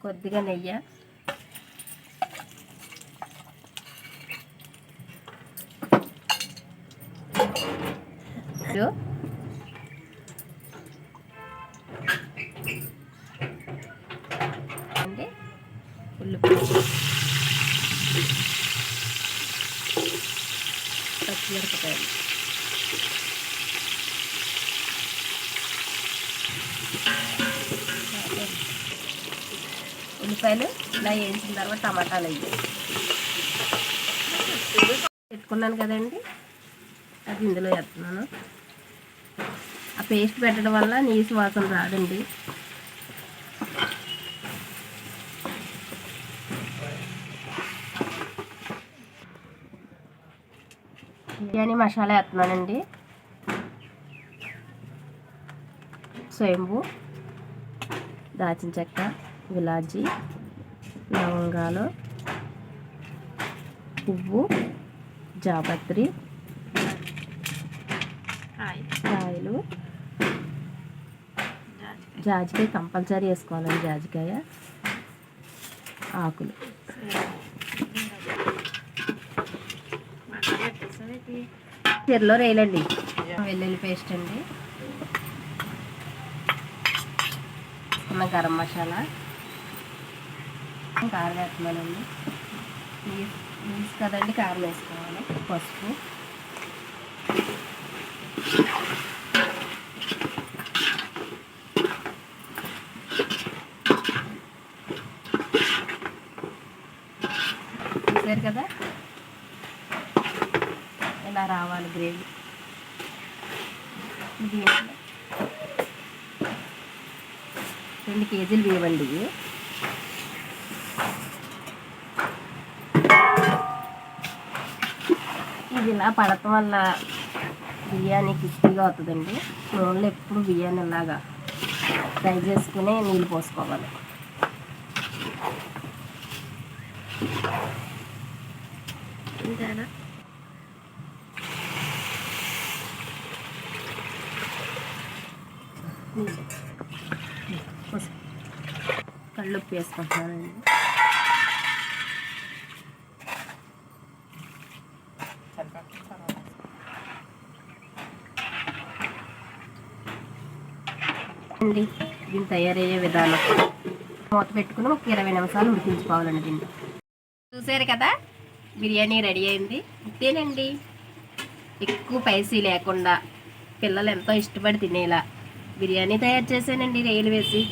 కొద్దిగా నెయ్యి, అండి ఉల్లిపాయ, పచ్చిమిరపకాయలు, ఉల్లిపాయలు ఇలా వేయించిన తర్వాత టమాటాలు అయ్యి పెట్టుకున్నాను కదండి, అది ఇందులో వేస్తున్నాను. ఆ పేస్ట్ పెట్టడం వల్ల నీసు వాసన రాదండి. బిర్యానీ మసాలా వేస్తున్నానండి. సోంపు, దాల్చిన చెక్క, ఇలాచి, లవంగాలు, పువ్వు, జాపత్రి, కాయలు, జాజికాయ కంపల్సరీ వేసుకోవాలండి. జాజికాయ ఆకులు, చెరలో రేలండి, వెల్లుల్లి పేస్ట్ అండి, గరం మసాలా, కారం వేస్తున్నానండి. నీసు కదండి, కారం వేసుకోవాలి. పసుపు, చూసారు కదా ఇలా రావాలి గ్రేవీ. దీంట్లో 2 కేజీలు వేయండి. ఇది ఇలా పడటం వల్ల బిర్యానీ క్రిస్పీగా అవుతుందండి. నూనెలో ఎప్పుడు బిర్యానీ ఇలాగా ఫ్రై చేసుకుని నీళ్ళు పోసుకోవాలి. ఇంతేనా? కళ్ళుప్పు వేసుకుంటున్నానండి. అండి దీన్ని తయారయ్యే విధానం మూత పెట్టుకుని ఒక 20 నిమిషాలు ఉడికించుకోవాలండి. దీన్ని చూసారు కదా, బిర్యానీ రెడీ అయింది. ఇంతేనండి, ఎక్కువ స్పైసీ లేకుండా పిల్లలు ఎంతో ఇష్టపడి తినేలా బిర్యానీ తయారు చేశానండి, రొయ్యలు వేసి.